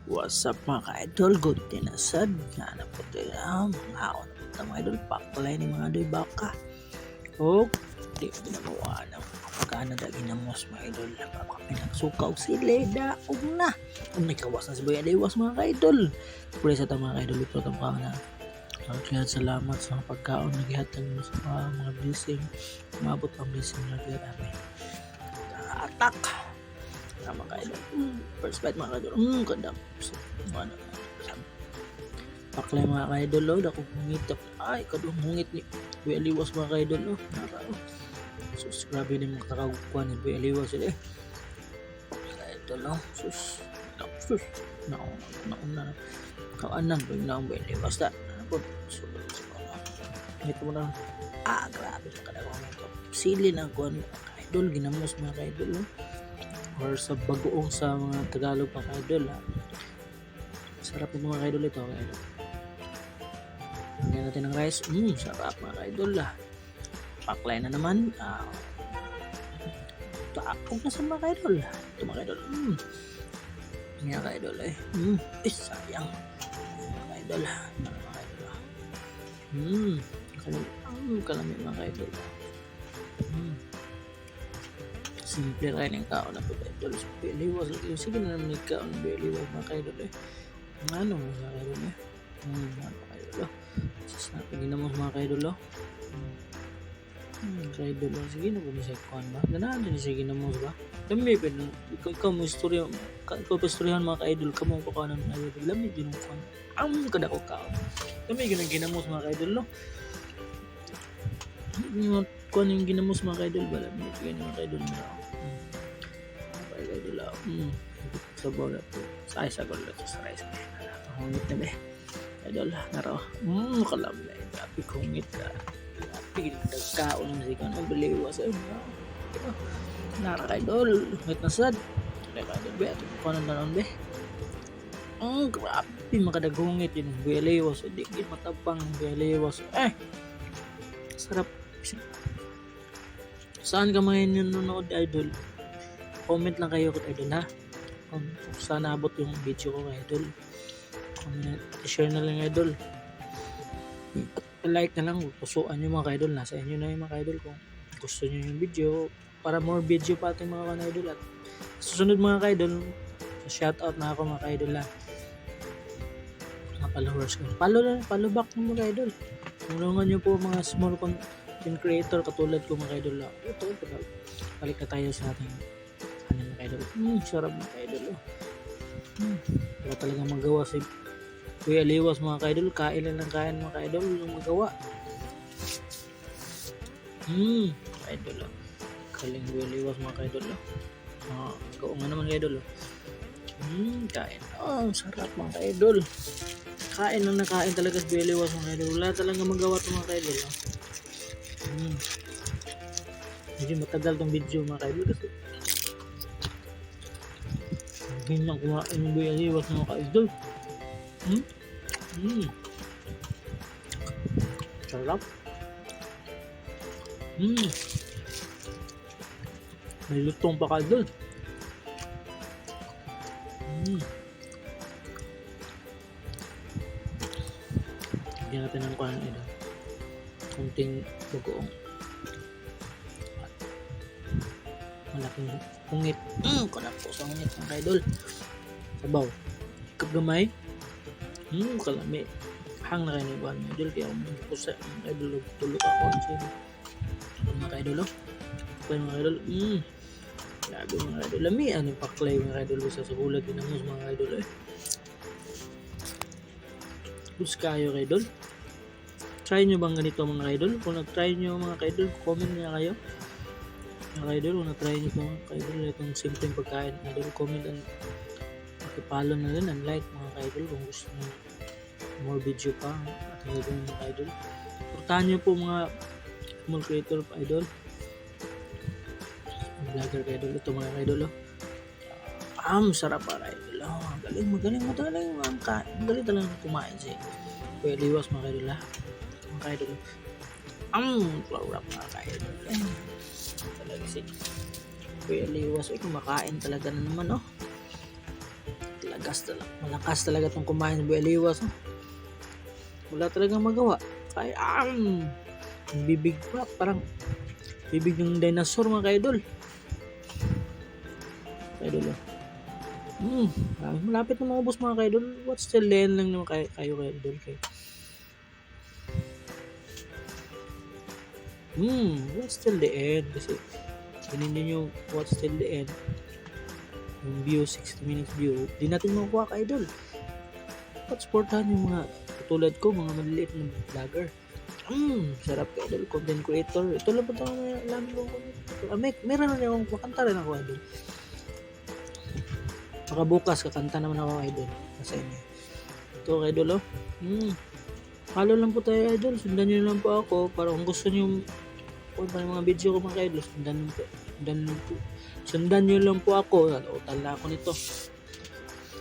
What's up mga ka-idol? Good tinasad. Hanap po tayo. Maon po mga idol. Paklay ni mga doy baka. O, di ko ginawa ng pagkana dagi na mas mga idol. Napapakapinagsuka o sila. Daog na. Kung may kawas na si Boy Aliwas mga ka-idol. Pwede sa mga ka-idol. Ito itong ka na. Kaya salamat sa pagkaon. Naghihatag mo sa mga blessing. Umabot ang blessing na kaya namin. Attack! Tama kayo. First bite mga kaidol. Ganda. Ano. Paklay mga kaidol. Dako hungit. Ay, kadong hungit ni Boy Aliwas mga kaidol. Nara. Sus, grabe din mga kakagukuhan ni Boy Aliwas. Kaidol. Sus. Sus. Nauna. Kaanan. Boy Aliwas. Ano po? Ito mo na. Grabe. Sili na ako. Kaidol. Ginamos mga kaidol. Or sa bagoong sa mga Tagalog mga kaidol. Sarap yung mga kaidol ito. Lagyan natin ng rice. Sarap mga kaidol. Paklay na naman. Taakong na sa mga kaidol. Ito mga kaidol. Mga kaidol sayang. Mga kaidol. Mga kaidol. Kalamit mga kaidol. Simple rin ang kaon na po idol. Beliwas. Sige na naman yung kaon na beliwas mga kaidol Ano mga kaidol mga kaidol Sasnapping na mo mga kaidol kaidol sige na po ni sa kuhan ba? Ganahan din sige na mo ba? Dami pa ikaw mo istorya. Ikaw pa istoryahan mga kaidol. Kamong pakanan ng idol. Dami din mo kuhan. Kada ko kaon. Dami ganang ginamos mga kaidol kuhan yung ginamos mga kaidol ba? Dami ganang mga kaidol na sabaw na po sa ice agol na sa rice hungit na be idol naraw kalamay tapi hungit tapi nagkaon na siya ng baliwas nara idol hungit na sad idol be ito ko na nanon be grabe makadagungit yun baliwas hindi matabang baliwas sarap saan ka mga nanonood idol? Comment lang kayo kay idol kung saan abot yung video ko kay idol. I-share na lang idol. Like na lang, pusuan nyo mga idol. Nasa inyo na yung mga idol kung gusto nyo yung video. Para more video pa ating mga idol. At susunod mga idol, shoutout na ako mga idol mga followers ko. Follow back ng mga idol. Tulungan nyo po mga small content creator katulad ko mga idol Ito, balik na tayo sa ating idol. Sarap mga kaidol wala talaga magawa si Boy Aliwas mga kaidol. Kain lang ng kain mga kaidol yung magawa. Kaidol kaling Boy Aliwas mga kaidol gawa nga naman kaidol kain sarap mga kaidol. Kain lang na kain talaga si Boy Aliwas mga kaidol. Wala talaga magawa ito mga kaidol medyo matagal tong video mga kaidol kasi ganyan kumain ng Boy Aliwas mga ka-idol. Sarap. May lutong pa ka-idol. Lagyan natin ng kuhan idol. Kunting bagoong. Malaking hungit. Kanap po sa hungit mga kaidol. Sabaw. Kagamay. Kalami. Hang na kayo na ibahan mga idol. Kaya kung po sa mga kaidol tulog ako. Mga kaidol Kaya mga kaidol. Grabe mga kaidol. Lamian yung paklay mga kaidol. Sa gulat pinamos mga kaidol Gusto kayo kaidol. Try nyo bang ganito mga kaidol? Kung nag-try nyo mga kaidol, comment nyo kayo. Mga kaidol, kung na-try nyo mga kaidol itong simpleng pagkain, kaidol, comment and pakipalo na rin and like mga kaidol kung gusto nyo more video pa at hanggang mga kaidol. Portahan nyo po mga small creator idol, vlogger kaidol. Ito mga kaidol sarap para idol. Magaling mga kain. Magaling talaga kumain siya Boy Aliwas mga kaidol mga kaidol. Flower up mga kaidol talaga si Boy Aliwas kumakain talaga na naman talaga Malakas talaga tong kumain ng Bueliwas. Wala talagang magawa. Kaya ang bibig pa, parang bibig ng dinosaur mga kaidol. Kaidol malapit na maubos mga kaidol. What's still the end lang naman kayo kaidol. What's still the end? Kasi ganun yung what's still the end. Yung view, 60 minutes view. Di natin makukuha kaidol. Dapat supportahan yung mga tulad ko, mga maliliit na vlogger. Sarap kaidol, content creator. Ito lang ba ito alam ko? Meron na akong makanta rin ako kaidol. Baka bukas kakanta naman ako idol sa inyo. Ito kaidol follow lang po tayo idol. Sundan nyo lang po ako para kung gusto nyo kung pa mga video ko mga kaidol, sundan nyo lang po ako. Utal na ako nito.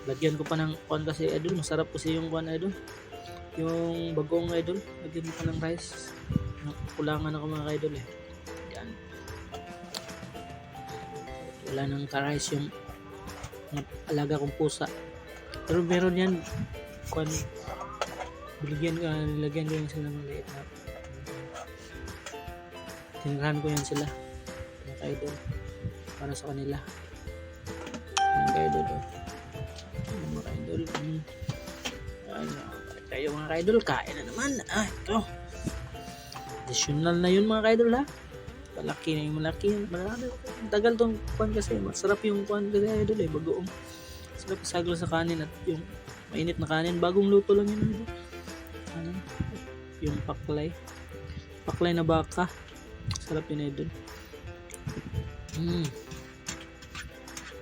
Lagyan ko pa ng kuan kasi idol, masarap kasi yung kuan idol, yung bagong idol. Lagyan ko pa ng rice. Kulangan ako mga idol yan. Wala nang ka-rice yung alaga kong pusa, pero meron yan kuan, nilagyan ko yung sila ng liit na tinirahan ko yan sila mga kaidol para sa kanila mga kaidol kayo mga kaidol, kain na naman. Ito additional na yun mga kaidol malaki na yung malaki. Tagal tong kuan kasi masarap yung kuan kasi idol bagoong sarap isaglo sa kanin at yung mainit na kanin, bagong luto lang yun idol. Yung paklay na baka, sarap yun idol.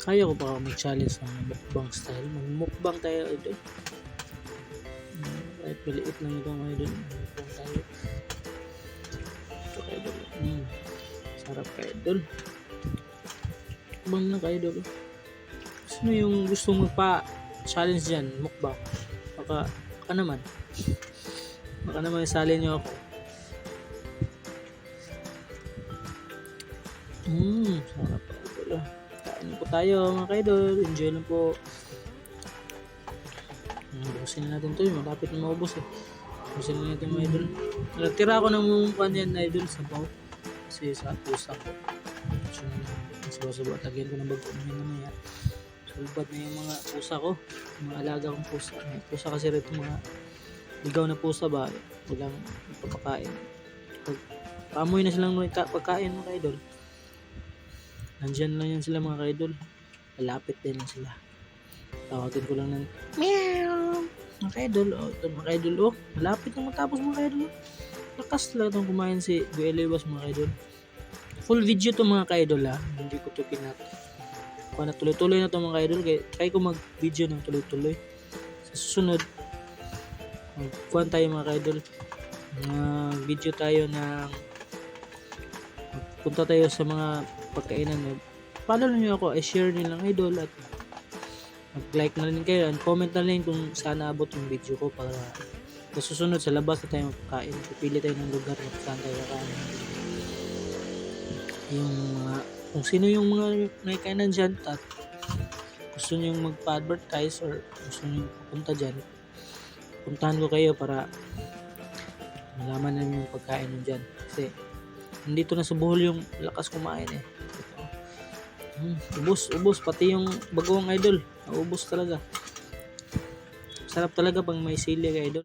Kaya ko pa mag-challenge ng mukbang style, mag-mukbang tayo idol. Kahit maliit lang ito mga idol, mukbang tayo ito idol. Sarap kaidol. Mukbang na kaidol. Sino yung gustong magpa-challenge dyan, mukbang? Baka naman isali nyo ako. Sarap kaidol. Kain po tayo mga kaidol. Enjoy lang po. Busin na natin to, malapit na maubos busin na natin mga idol. Tira ako ng kanyan idol sa baw kasi sa pusa ko. Suba-suba tagyan ko ng bago naman mamaya. Sulbat na yung mga pusa ko, mga alaga kong pusa. May pusa kasi rito, mga ligaw na pusa ba, walang papakain. Paamoy na silang pagkain mga kaidol. Nandyan lang yan sila mga kaidol. Malapit din lang sila. Tawagin ko lang ng meow mga kaidol. Ito mga kaidol malapit na matapos mga kaidol. Lakas lang itong kumain si Bueliwas mga kaidol. Full video to mga kaidol hindi ko to pinat. Kung na tuloy-tuloy na to mga kaidol, kaya try ko mag-video ng tuloy-tuloy. Sa susunod magkuhan tayo mga kaidol, video tayo ng punta tayo sa mga pagkainan. Follow nyo ako, i-share nyo lang idol, at mag-like na rin kayo and comment na rin kung saan naabot yung video ko para sa susunod sa labas na tayo magkain. Pipili tayo ng lugar na saan tayo kakain. Yung kung sino yung mga nakikainan dyan at gusto nyo magpa-advertise or gusto nyo pupunta dyan, puntahan ko kayo para malaman namin yung pagkain nyo dyan. Kasi nandito na sa Bohol yung lakas kumain ubos pati yung bagong idol, naubos talaga. Sarap talaga pag may sili idol.